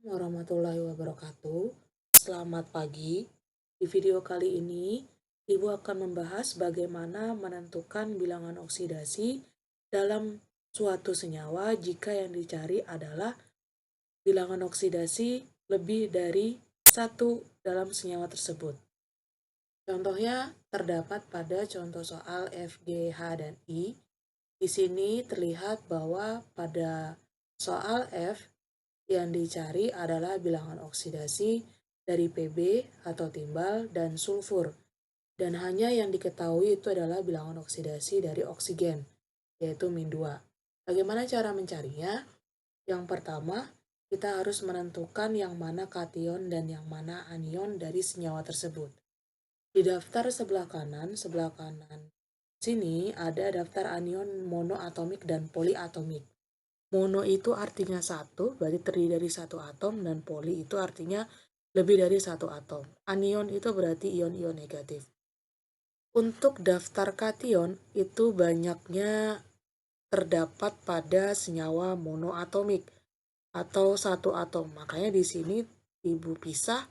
Warahmatullahi wabarakatuh. Selamat pagi. Di video kali ini, Ibu akan membahas bagaimana menentukan bilangan oksidasi dalam suatu senyawa jika yang dicari adalah bilangan oksidasi lebih dari satu dalam senyawa tersebut. Contohnya terdapat pada contoh soal F, G, H, dan I. Di sini terlihat bahwa pada soal F yang dicari adalah bilangan oksidasi dari Pb atau timbal dan sulfur. Dan hanya yang diketahui itu adalah bilangan oksidasi dari oksigen, yaitu min 2. Bagaimana cara mencarinya? Yang pertama, kita harus menentukan yang mana kation dan yang mana anion dari senyawa tersebut. Di daftar sebelah kanan sini ada daftar anion monoatomik dan poliatomik. Mono itu artinya satu, berarti terdiri dari satu atom, dan poli itu artinya lebih dari satu atom. Anion itu berarti ion-ion negatif. Untuk daftar kation itu banyaknya terdapat pada senyawa monoatomik atau satu atom. Makanya di sini Ibu pisah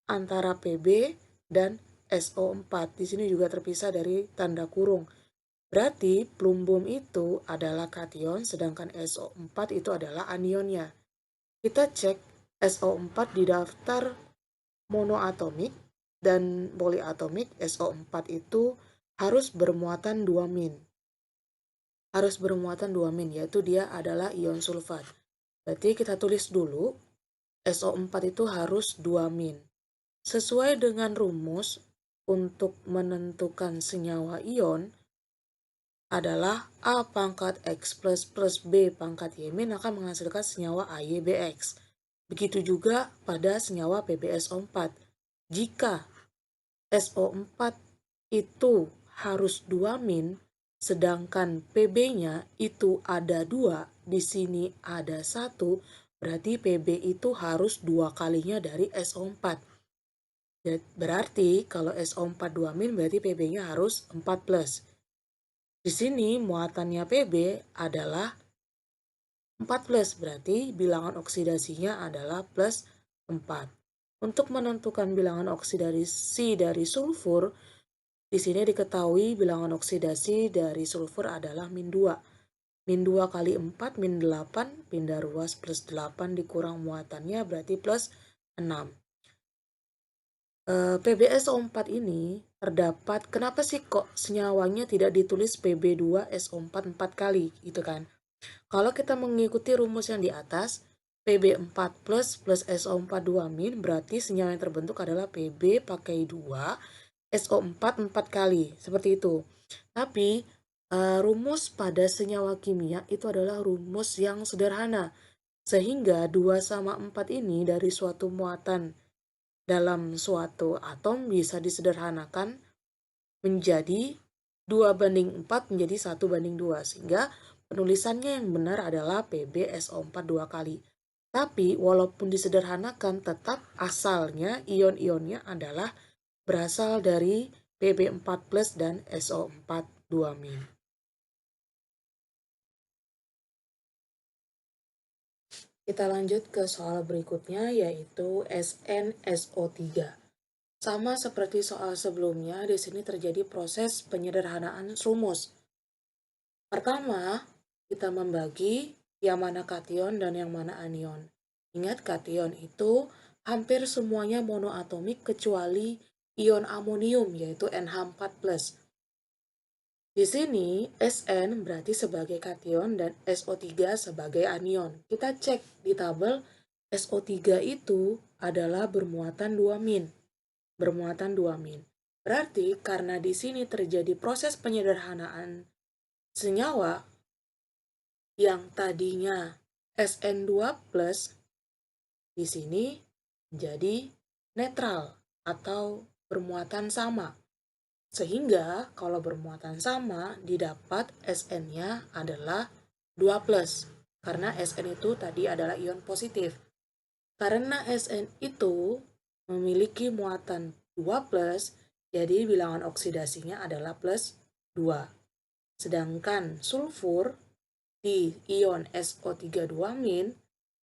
antara Pb dan SO4. Di sini juga terpisah dari tanda kurung. Berarti plumbum itu adalah kation, sedangkan SO4 itu adalah anionnya. Kita cek SO4 di daftar monoatomik dan poliatomik. SO4 itu harus bermuatan 2 min. Harus bermuatan 2 min, yaitu dia adalah ion sulfat. Berarti kita tulis dulu, SO4 itu harus 2 min. Sesuai dengan rumus untuk menentukan senyawa ion, adalah A pangkat X plus B pangkat Y min akan menghasilkan senyawa AYBX. Begitu juga pada senyawa PbSO4. Jika SO4 itu harus 2 min, sedangkan Pb-nya itu ada 2, di sini ada 1, berarti Pb itu harus 2 kalinya dari SO4. Berarti kalau SO4 2 min, berarti Pb-nya harus 4 plus. Di sini muatannya Pb adalah 4 plus, berarti bilangan oksidasinya adalah plus 4. Untuk menentukan bilangan oksidasi dari sulfur, di sini diketahui bilangan oksidasi dari sulfur adalah min 2. Min 2 kali 4, min 8, pindah ruas plus 8 dikurang muatannya berarti plus 6. PbSO4 ini terdapat, kenapa sih kok senyawanya tidak ditulis Pb2SO4 4 kali gitu kan? Kalau kita mengikuti rumus yang di atas, Pb4 plus SO4 2 min, berarti senyawa yang terbentuk adalah Pb pakai 2, SO4 4 kali, seperti itu. Tapi rumus pada senyawa kimia itu adalah rumus yang sederhana, sehingga 2 sama 4 ini dari suatu muatan dalam suatu atom bisa disederhanakan menjadi 2:4 menjadi 1:2, sehingga penulisannya yang benar adalah PbSO4 2 kali. Tapi walaupun disederhanakan, tetap asalnya ion-ionnya adalah berasal dari Pb4 plus dan SO4 2 min. Kita lanjut ke soal berikutnya, yaitu SnSO3. Sama seperti soal sebelumnya, di sini terjadi proses penyederhanaan rumus. Pertama, kita membagi yang mana kation dan yang mana anion. Ingat, kation itu hampir semuanya monoatomik kecuali ion amonium, yaitu NH4+. Di sini, Sn berarti sebagai kation dan SO3 sebagai anion. Kita cek di tabel, SO3 itu adalah bermuatan 2 min. Bermuatan 2 min. Berarti karena di sini terjadi proses penyederhanaan senyawa yang tadinya SN2+, di sini menjadi netral atau bermuatan sama. Sehingga kalau bermuatan sama, didapat Sn-nya adalah 2+, karena Sn itu tadi adalah ion positif. Karena Sn itu memiliki muatan 2+, jadi bilangan oksidasinya adalah plus 2. Sedangkan sulfur di ion SO3 2 min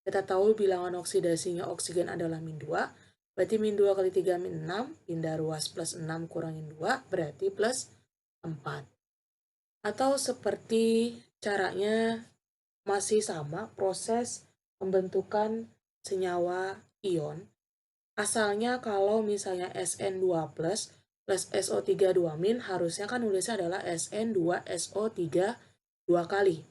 Kita tahu bilangan oksidasinya oksigen adalah min 2, berarti min 2 kali 3 min 6, pindah ruas plus 6 kurangin 2, berarti plus 4. Atau seperti caranya masih sama, proses pembentukan senyawa ion. Asalnya kalau misalnya SN2 plus SO3 2 harusnya kan nulisnya adalah SN2 SO3 2 kali.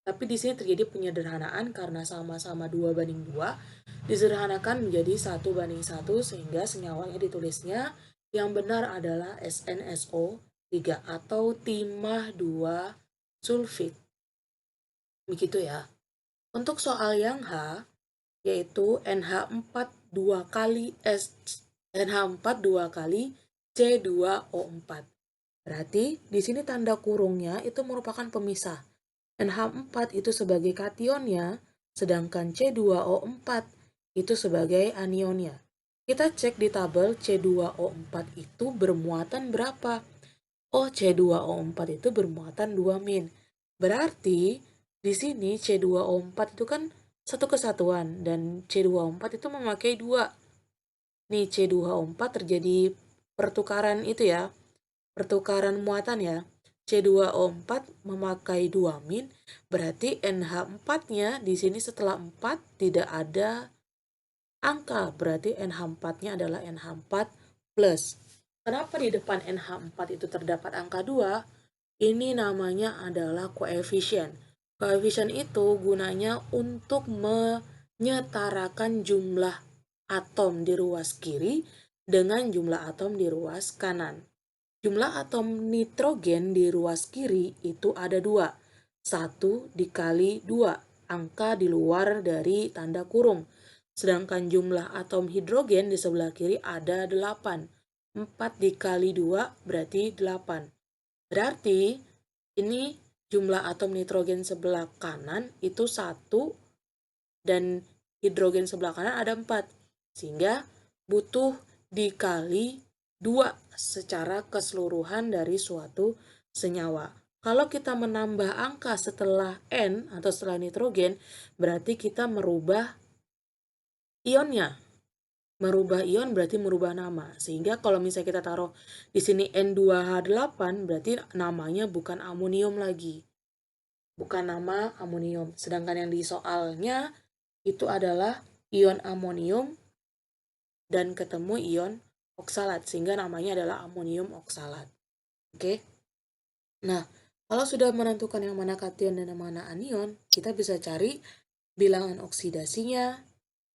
Tapi di sini terjadi penyederhanaan karena sama-sama 2:2, disederhanakan menjadi 1:1 sehingga senyawanya ditulisnya yang benar adalah SnSO3 atau timah 2 sulfit. Begitu ya. Untuk soal yang H, yaitu NH4 2 kali NH4 2 kali C2O4. Berarti di sini tanda kurungnya itu merupakan pemisah. NH4 itu sebagai kationnya, sedangkan C2O4 itu sebagai anionnya. Kita cek di tabel C2O4 itu bermuatan berapa? Oh, C2O4 itu bermuatan 2 min. Berarti di sini C2O4 itu kan satu kesatuan dan C2O4 itu memakai 2. Nih C2O4 terjadi pertukaran itu ya, pertukaran muatan ya. C2O4 memakai 2 min, berarti NH4-nya di sini setelah 4 tidak ada angka, berarti NH4-nya adalah NH4 plus. Kenapa di depan NH4 itu terdapat angka 2? Ini namanya adalah koefisien. Koefisien itu gunanya untuk menyetarakan jumlah atom di ruas kiri dengan jumlah atom di ruas kanan. Jumlah atom nitrogen di ruas kiri itu ada 2. 1 dikali 2, angka di luar dari tanda kurung. Sedangkan jumlah atom hidrogen di sebelah kiri ada 8. 4 dikali 2 berarti 8. Berarti ini jumlah atom nitrogen sebelah kanan itu 1 dan hidrogen sebelah kanan ada 4. Sehingga butuh dikali 2 secara keseluruhan dari suatu senyawa. Kalau kita menambah angka setelah N atau setelah nitrogen, berarti kita merubah ionnya. Merubah ion berarti merubah nama. Sehingga kalau misalnya kita taruh di sini N2H8, berarti namanya bukan amonium lagi. Bukan nama amonium. Sedangkan yang di soalnya itu adalah ion amonium dan ketemu ion oksalat, sehingga namanya adalah amonium oksalat. Oke? Nah, kalau sudah menentukan yang mana kation dan yang mana anion, kita bisa cari bilangan oksidasinya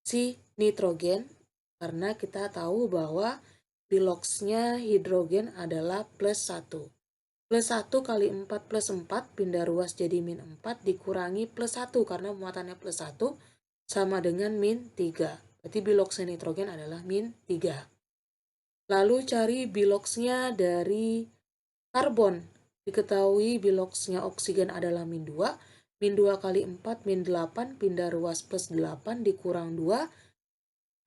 si nitrogen, karena kita tahu bahwa biloxnya hidrogen adalah plus 1. Plus 1 kali 4 plus 4, pindah ruas jadi min 4, dikurangi plus 1, karena muatannya plus 1, sama dengan min 3. Berarti biloxnya nitrogen adalah min 3. Lalu cari biloxnya dari karbon. Diketahui biloxnya oksigen adalah min 2. Min 2 kali 4, min 8, pindah ruas plus 8, dikurang 2,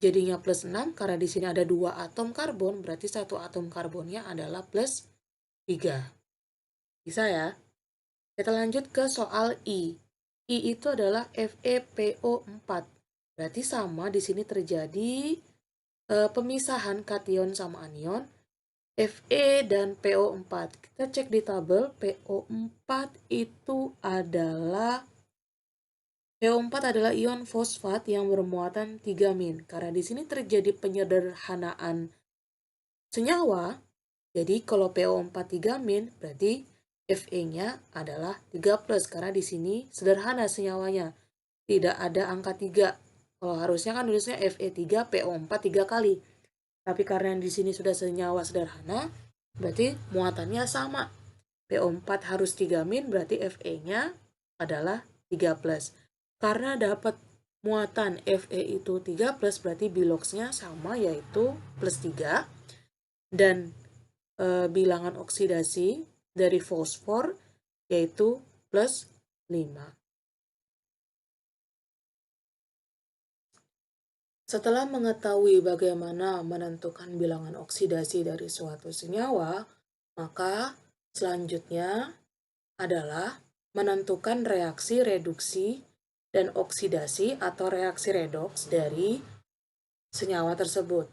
jadinya plus 6. Karena di sini ada 2 atom karbon, berarti satu atom karbonnya adalah plus 3. Bisa ya? Kita lanjut ke soal I. I itu adalah FePO4. Berarti sama di sini terjadi pemisahan kation sama anion Fe dan PO4. Kita cek di tabel, PO4 itu adalah ion fosfat yang bermuatan 3 min. Karena di sini terjadi penyederhanaan senyawa, jadi kalau PO4 3 min berarti Fe-nya adalah 3 plus, karena di sini sederhana senyawanya. Tidak ada angka 3. Kalau harusnya kan nulisnya Fe3, PO4 3 kali. Tapi karena di sini sudah senyawa sederhana, berarti muatannya sama. PO4 harus 3 min, berarti Fe-nya adalah 3 plus. Karena dapat muatan Fe itu 3 plus, berarti biloxnya sama, yaitu plus 3. Dan bilangan oksidasi dari fosfor yaitu plus 5. Setelah mengetahui bagaimana menentukan bilangan oksidasi dari suatu senyawa, maka selanjutnya adalah menentukan reaksi reduksi dan oksidasi atau reaksi redoks dari senyawa tersebut.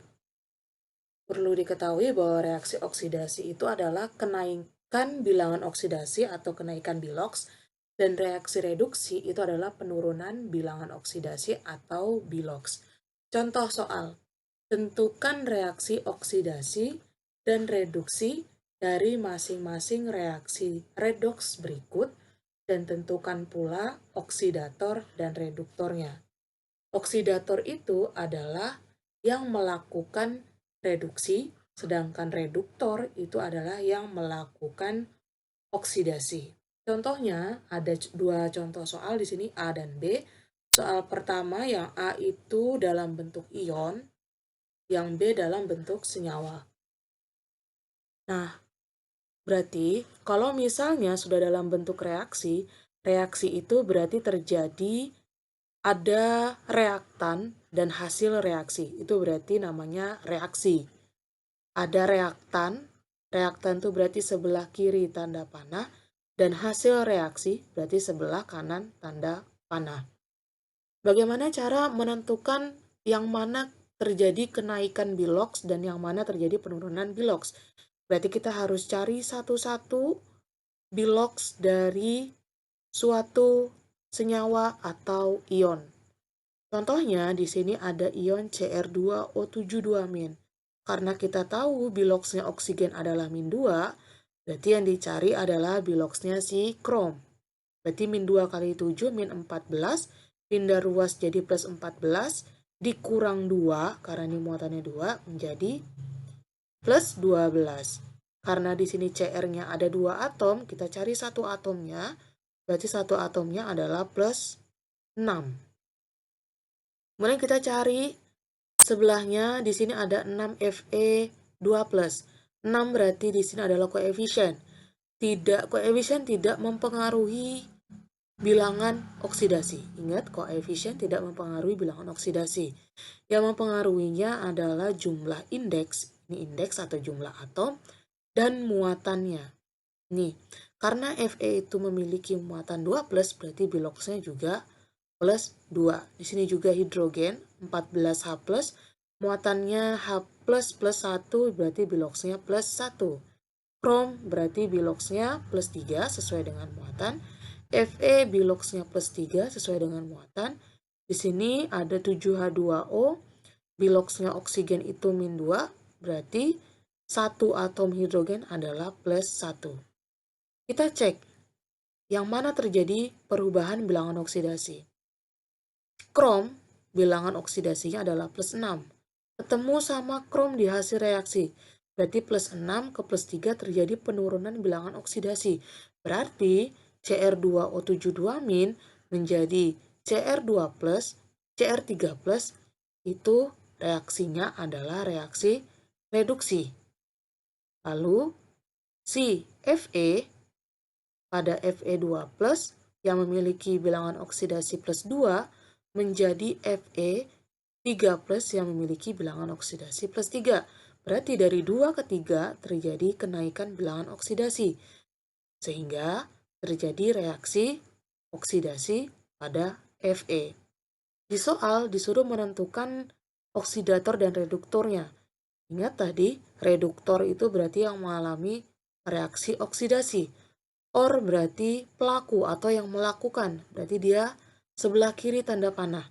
Perlu diketahui bahwa reaksi oksidasi itu adalah kenaikan bilangan oksidasi atau kenaikan biloks, dan reaksi reduksi itu adalah penurunan bilangan oksidasi atau biloks. Contoh soal, tentukan reaksi oksidasi dan reduksi dari masing-masing reaksi redoks berikut dan tentukan pula oksidator dan reduktornya. Oksidator itu adalah yang melakukan reduksi, sedangkan reduktor itu adalah yang melakukan oksidasi. Contohnya ada dua contoh soal di sini A dan B. Soal pertama yang A itu dalam bentuk ion, yang B dalam bentuk senyawa. Nah, berarti kalau misalnya sudah dalam bentuk reaksi, reaksi itu berarti terjadi ada reaktan dan hasil reaksi. Itu berarti namanya reaksi. Ada reaktan, reaktan itu berarti sebelah kiri tanda panah, dan hasil reaksi berarti sebelah kanan tanda panah. Bagaimana cara menentukan yang mana terjadi kenaikan biloks dan yang mana terjadi penurunan biloks? Berarti kita harus cari satu-satu biloks dari suatu senyawa atau ion. Contohnya di sini ada ion Cr2O72-. Karena kita tahu biloksnya oksigen adalah -2, berarti yang dicari adalah biloksnya si krom. Berarti -2 kali 7 -14, pindah ruas jadi +14, dikurang 2 karena ini muatannya 2 menjadi +12. Karena di sini Cr-nya ada 2 atom, kita cari satu atomnya, berarti satu atomnya adalah +6. Kemudian kita cari sebelahnya, di sini ada 6Fe2+. 6 berarti di sini adalah koefisien. Koefisien tidak mempengaruhi bilangan oksidasi. Ingat, koefisien tidak mempengaruhi bilangan oksidasi. Yang mempengaruhinya adalah jumlah indeks, ini indeks atau jumlah atom, dan muatannya. Nih, karena Fe itu memiliki muatan 2+, berarti biloksnya juga +2. Di sini juga hidrogen 14H+, muatannya H++1 berarti biloksnya +1. Krom berarti biloksnya +3 sesuai dengan muatan. Fe biloksnya +3 sesuai dengan muatan. Di sini ada 7H2O, biloksnya oksigen itu -2, berarti satu atom hidrogen adalah +1. Kita cek yang mana terjadi perubahan bilangan oksidasi. Krom, bilangan oksidasinya adalah +6. Ketemu sama krom di hasil reaksi. Berarti +6 ke +3 terjadi penurunan bilangan oksidasi. Berarti Cr2O72- menjadi Cr2+, Cr3+, itu reaksinya adalah reaksi reduksi. Lalu, si Fe pada Fe2+, yang memiliki bilangan oksidasi +2, menjadi Fe3+ yang memiliki bilangan oksidasi +3. Berarti dari 2 ke 3 terjadi kenaikan bilangan oksidasi. Sehingga terjadi reaksi oksidasi pada Fe. Di soal disuruh menentukan oksidator dan reduktornya. Ingat tadi, reduktor itu berarti yang mengalami reaksi oksidasi. Or berarti pelaku atau yang melakukan, berarti dia sebelah kiri tanda panah.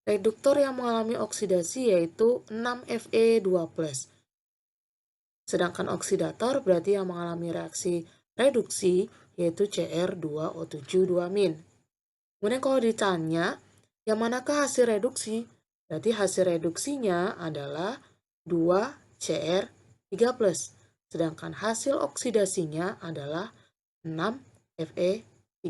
Reduktor yang mengalami oksidasi yaitu 6Fe2+. Sedangkan oksidator berarti yang mengalami reaksi reduksi yaitu Cr2O72-. Kemudian kalau ditanya, yang manakah hasil reduksi? Berarti hasil reduksinya adalah 2Cr3+. Sedangkan hasil oksidasinya adalah 6Fe3+.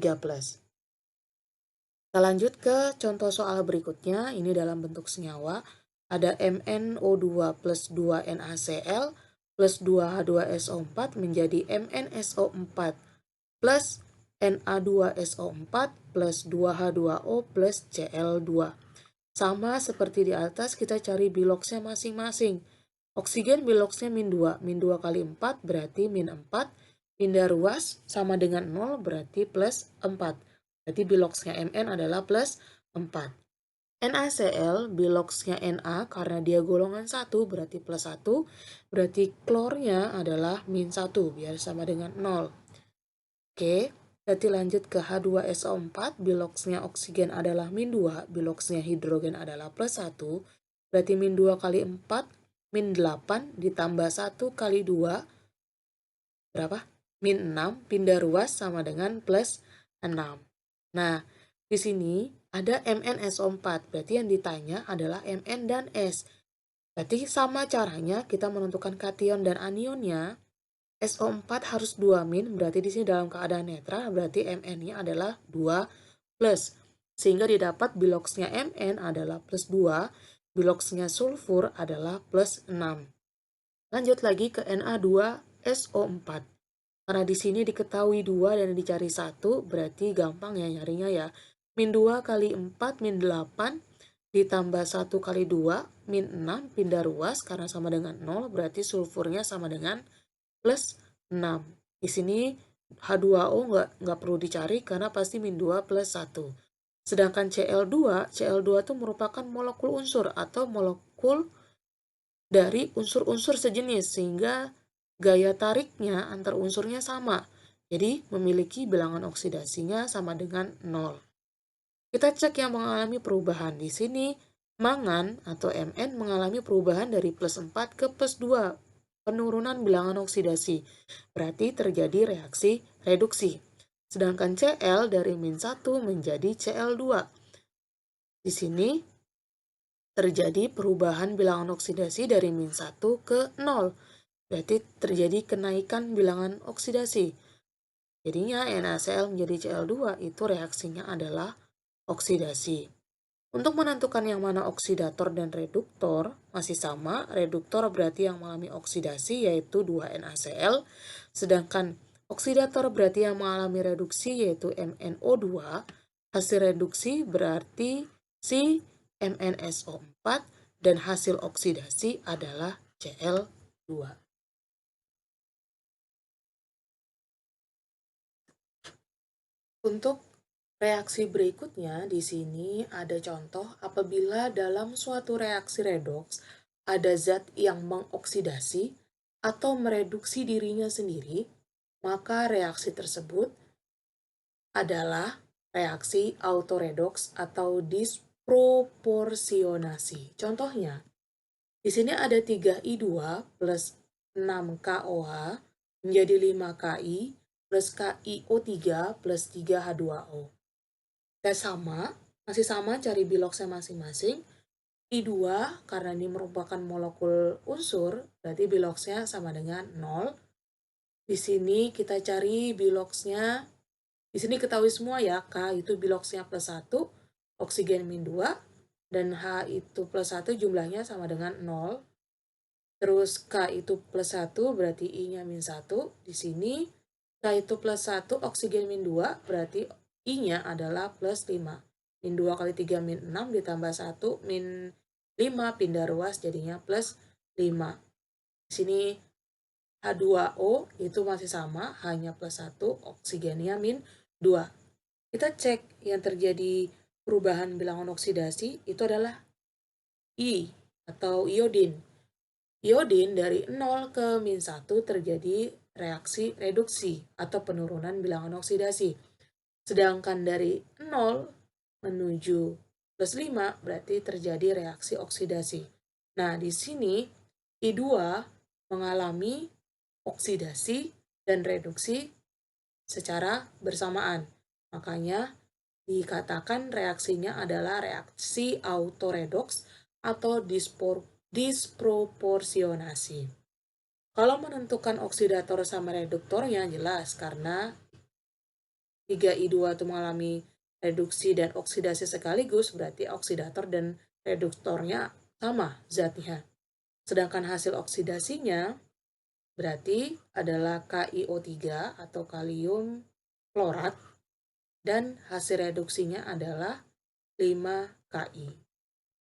Kita lanjut ke contoh soal berikutnya. Ini dalam bentuk senyawa. Ada MnO2 plus 2NaCl plus 2H2SO4 menjadi MnSO4 plus Na2SO4 plus 2H2O plus Cl2. Sama seperti di atas, kita cari biloksnya masing-masing. Oksigen biloksnya -2. -2 kali 4 berarti -4. Pindah ruas sama dengan 0 berarti +4. Berarti biloksnya Mn adalah +4. 4. NaCl biloxnya Na karena dia golongan 1 berarti plus 1, berarti klornya adalah min 1 biar sama dengan 0. Oke, berarti lanjut ke H2SO4, biloxnya oksigen adalah min 2, biloxnya hidrogen adalah plus 1, berarti min 2 kali 4, min 8 ditambah 1 kali 2, berapa? Min 6, pindah ruas sama dengan plus 6. Nah, di sini ada MnSO4, berarti yang ditanya adalah Mn dan S. Berarti sama caranya kita menentukan kation dan anionnya. SO4 harus 2 min, berarti di sini dalam keadaan netral, berarti Mn-nya adalah 2 plus. Sehingga didapat biloxnya Mn adalah plus 2, biloxnya sulfur adalah plus 6. Lanjut lagi ke Na2SO4. Karena di sini diketahui 2 dan dicari 1, berarti gampang ya nyarinya ya. Min 2 kali 4, min 8, ditambah 1 kali 2, min 6, pindah ruas, karena sama dengan 0, berarti sulfurnya sama dengan plus 6. Di sini H2O nggak perlu dicari karena pasti min 2 plus 1. Sedangkan Cl2 itu merupakan molekul unsur atau molekul dari unsur-unsur sejenis, sehingga gaya tariknya antar unsurnya sama. Jadi memiliki bilangan oksidasinya sama dengan 0. Kita cek yang mengalami perubahan. Di sini mangan atau Mn mengalami perubahan dari plus 4 ke plus 2. Penurunan bilangan oksidasi. Berarti terjadi reaksi reduksi. Sedangkan Cl dari min 1 menjadi Cl2. Di sini terjadi perubahan bilangan oksidasi dari min 1 ke 0. Berarti terjadi kenaikan bilangan oksidasi. Jadinya NaCl menjadi Cl2 itu reaksinya adalah oksidasi. Untuk menentukan yang mana oksidator dan reduktor, masih sama, reduktor berarti yang mengalami oksidasi yaitu 2NaCl, sedangkan oksidator berarti yang mengalami reduksi yaitu MnO2, hasil reduksi berarti si MnSO4, dan hasil oksidasi adalah Cl2. Untuk reaksi berikutnya, di sini ada contoh apabila dalam suatu reaksi redoks ada zat yang mengoksidasi atau mereduksi dirinya sendiri, maka reaksi tersebut adalah reaksi autoredoks atau disproporsionasi. Contohnya, di sini ada 3I2 plus 6KOH menjadi 5KI plus KiO3 plus 3H2O. Tes sama, masih sama cari biloxnya masing-masing. I2 karena ini merupakan molekul unsur, berarti biloxnya sama dengan 0. Di sini kita cari biloxnya, di sini ketahui semua ya, K itu biloxnya plus 1, oksigen min 2, dan H itu plus 1 jumlahnya sama dengan 0. Terus K itu plus 1 berarti I-nya min 1. Di sini K itu plus 1, oksigen min 2 berarti I-nya adalah plus 5. Min 2 kali 3 min 6 ditambah 1 min 5 pindah ruas jadinya plus 5. Di sini H2O itu masih sama, hanya plus 1, oksigennya min 2. Kita cek yang terjadi perubahan bilangan oksidasi itu adalah I atau iodin. Iodin dari 0 ke min 1 terjadi reaksi reduksi atau penurunan bilangan oksidasi. Sedangkan dari 0 menuju plus 5 berarti terjadi reaksi oksidasi. Nah, di sini I2 mengalami oksidasi dan reduksi secara bersamaan. Makanya dikatakan reaksinya adalah reaksi autoredoks atau disproporsionasi. Kalau menentukan oksidator sama reduktornya jelas karena 3I2 itu mengalami reduksi dan oksidasi sekaligus, berarti oksidator dan reduktornya sama zatnya. Sedangkan hasil oksidasinya berarti adalah KiO3 atau kalium klorat, dan hasil reduksinya adalah 5Ki.